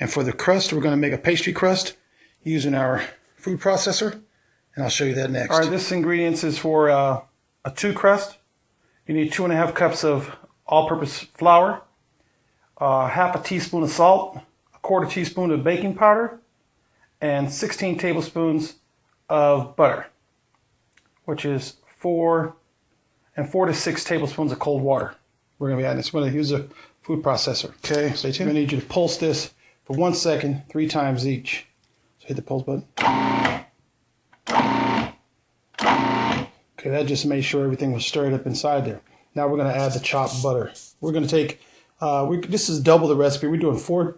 And for the crust, we're going to make a pastry crust using our food processor. And I'll show you that next. All right, this ingredients is for a 2-crust. You need 2½ cups of all-purpose flour, half a teaspoon of salt, a 1/4 teaspoon of baking powder, and 16 tablespoons of butter, which is 4 to 6 tablespoons of cold water. We're going to be adding this. We're going to use a food processor. Okay, stay tuned. I'm going to need you to pulse this for 1 second, 3 times each. So hit the pulse button. Okay, that just made sure everything was stirred up inside there. Now we're going to add the chopped butter. We're going to take, this is double the recipe. We're doing four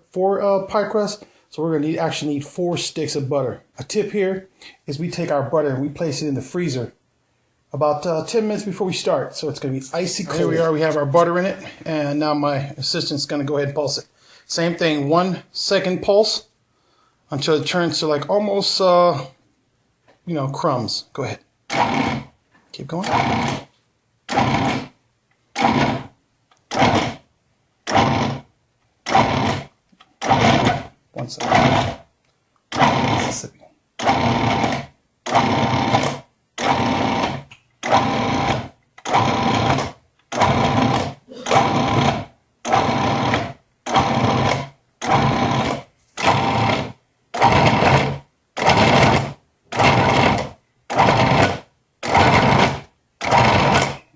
pie crusts, so we're going to actually need 4 sticks of butter. A tip here is we take our butter and we place it in the freezer about 10 minutes before we start, so it's going to be icy cold. Here we are, we have our butter in it, and now my assistant's going to go ahead and pulse it. Same thing, 1 second pulse until it turns to like almost, crumbs. Go ahead. Keep going. 1 second. Mississippi.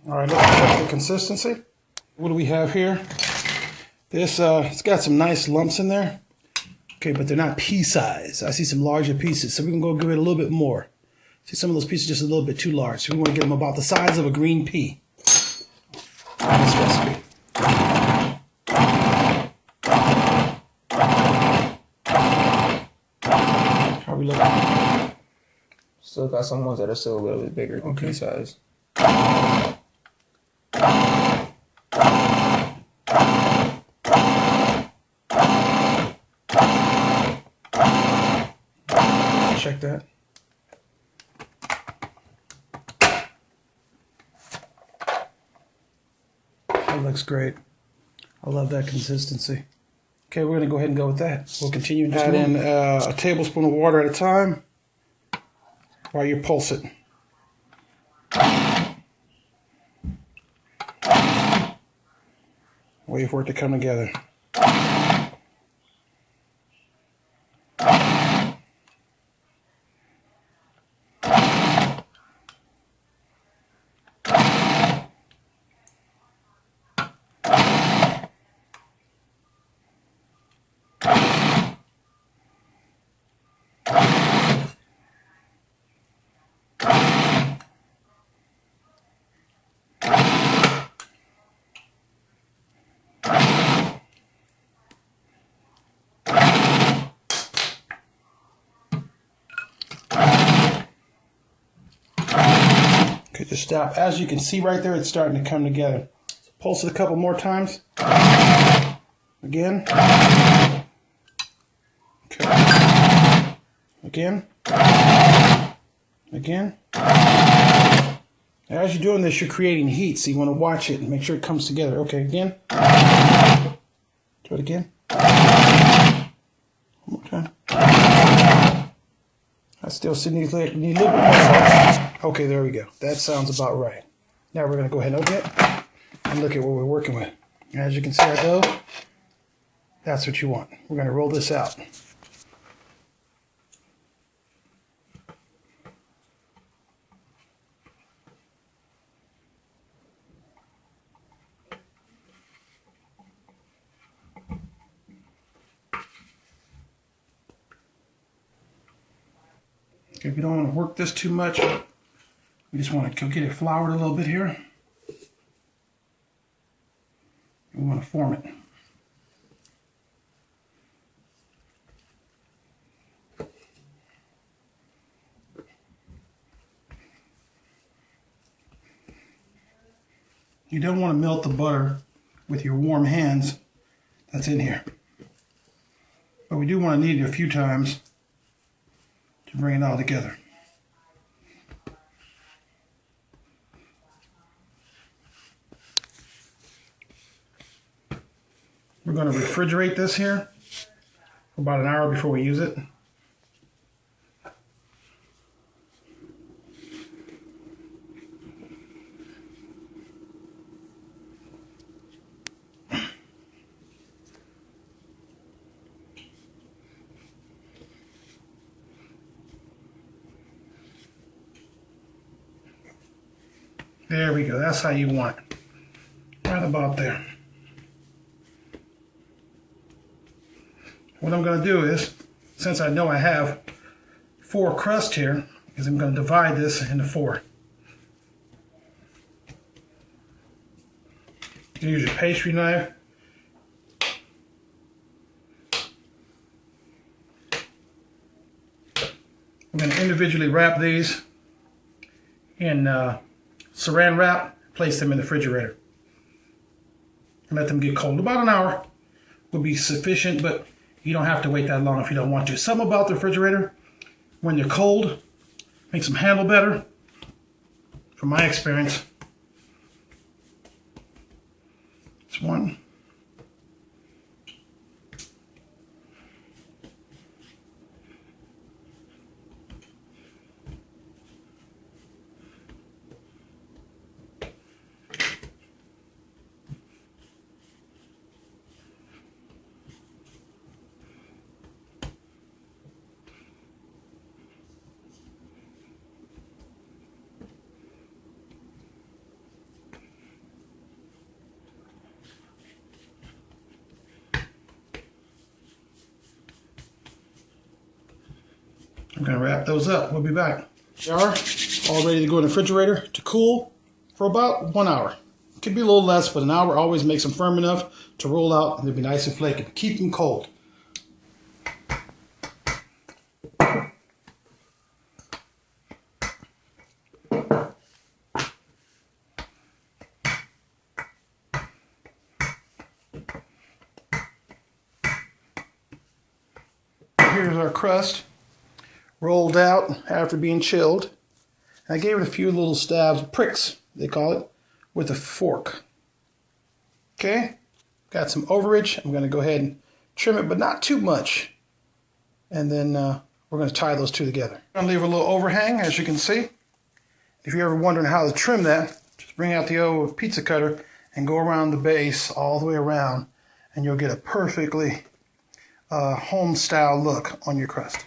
All right, let's check the consistency. What do we have here? This, it's got some nice lumps in there. Okay, but they're not pea size. I see some larger pieces, so we can go give it a little bit more. See, some of those pieces are just a little bit too large, so we want to get them about the size of a green pea. On this recipe. How are we looking? Still got some ones that are still a little bit bigger than pea size. Check that. That looks great. I love that consistency. Okay, we're going to go ahead and go with that. We'll continue to add in a tablespoon of water at a time while you pulse it. Wait for it to come together. Okay, just stop. As you can see right there, it's starting to come together. Pulse it a couple more times. Again. Okay. Again. Again. As you're doing this, you're creating heat, so you want to watch it and make sure it comes together. Okay, again. Do it again. One more time. I still need a little bit more salt. Okay, there we go. That sounds about right. Now we're going to go ahead and open it and look at what we're working with. As you can see our dough, that's what you want. We're going to roll this out. Okay, we don't want to work this too much. We just want to get it floured a little bit here. We want to form it. You don't want to melt the butter with your warm hands that's in here. But we do want to knead it a few times to bring it all together. We're going to refrigerate this here for about an hour before we use it. There we go. That's how you want it. Right about there. What I'm going to do is, since I know I have 4 crusts here, is I'm going to divide this into 4. You use your pastry knife. I'm going to individually wrap these in saran wrap, place them in the refrigerator, and let them get cold. About an hour will be sufficient, but you don't have to wait that long if you don't want to. Something about the refrigerator, when they're cold, makes them handle better, from my experience. It's one. I'm going to wrap those up. We'll be back. They are all ready to go in the refrigerator to cool for about 1 hour. It could be a little less, but an hour always makes them firm enough to roll out and they'll be nice and flaky. Keep them cold. Here's our crust, rolled out after being chilled. I gave it a few little stabs, pricks they call it, with a fork. Okay, got some overage. I'm going to go ahead and trim it, but not too much. And then we're going to tie those two together. I'm going to leave a little overhang, as you can see. If you're ever wondering how to trim that, just bring out the old pizza cutter and go around the base all the way around, and you'll get a perfectly home-style look on your crust.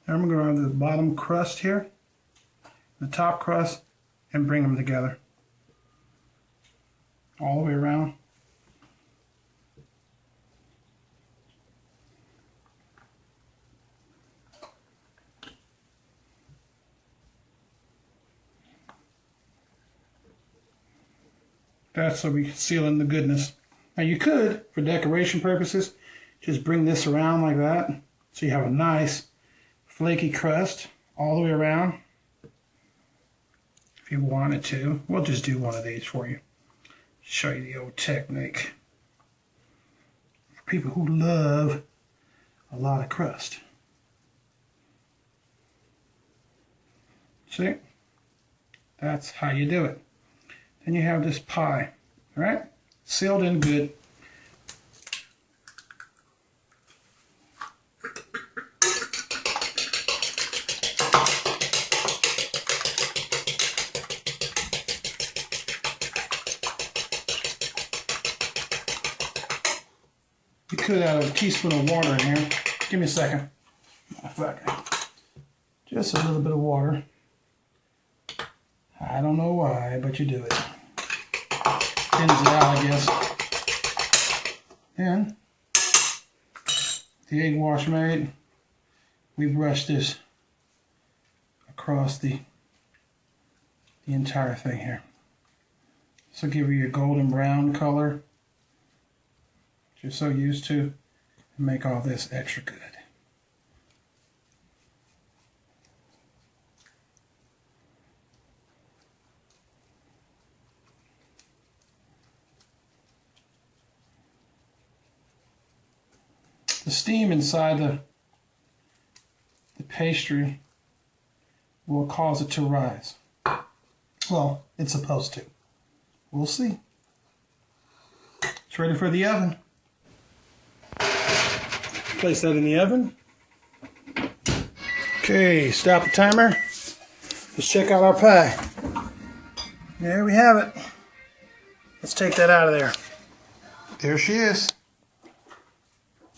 Now I'm going to go around to the bottom crust here, the top crust, and bring them together all the way around. That's so we seal in the goodness. Now you could, for decoration purposes, just bring this around like that, so you have a nice flaky crust all the way around. If you wanted to, we'll just do one of these for you. Show you the old technique. For people who love a lot of crust. See? That's how you do it. Then you have this pie, right? Sealed in good. could add a teaspoon of water in here. Give me a second. Just a little bit of water. I don't know why, but you do it. Thins it out, I guess. And the egg wash made, we brush this across the entire thing here. So give you a golden brown color that you're so used to, and make all this extra good. The steam inside the pastry will cause it to rise. Well, it's supposed to. We'll see. It's ready for the oven. Place that in the oven. Okay, stop the timer. Let's check out our pie. There we have it. Let's take that out of there. There she is.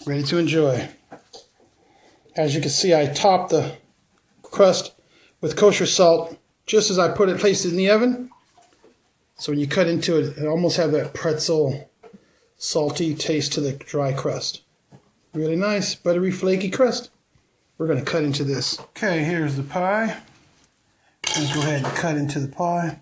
Ready to enjoy. As you can see, I topped the crust with kosher salt just as I placed it in the oven. So when you cut into it, it almost have that pretzel, salty taste to the dry crust. Really nice, buttery, flaky crust. We're going to cut into this. Okay, here's the pie. Let's go ahead and cut into the pie.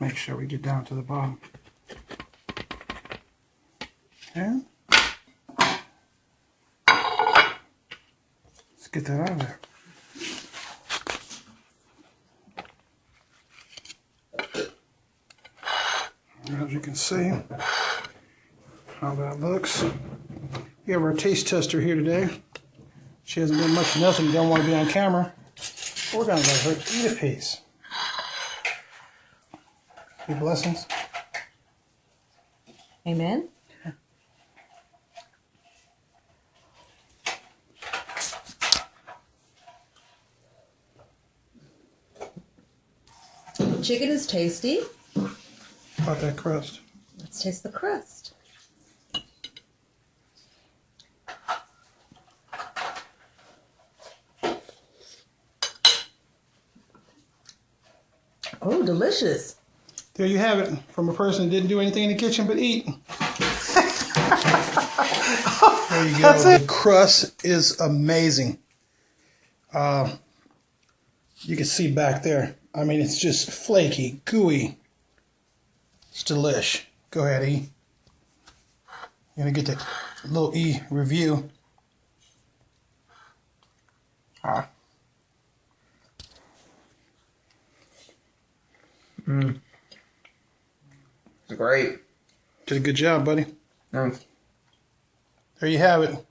Make sure we get down to the bottom. And let's get that out of there. As you can see how that looks. We have our taste tester here today. She hasn't done much of nothing, don't want to be on camera. We're going to let her eat a piece. Your blessings. Amen. Chicken is tasty. How about that crust? Let's taste the crust. Oh, delicious. There you have it, from a person who didn't do anything in the kitchen but eat. There you go. That's it. The crust is amazing. You can see back there. I mean, it's just flaky, gooey. It's delish. Go ahead, E. You're going to get the little E review. It's great. Did a good job, buddy. Thanks. There you have it.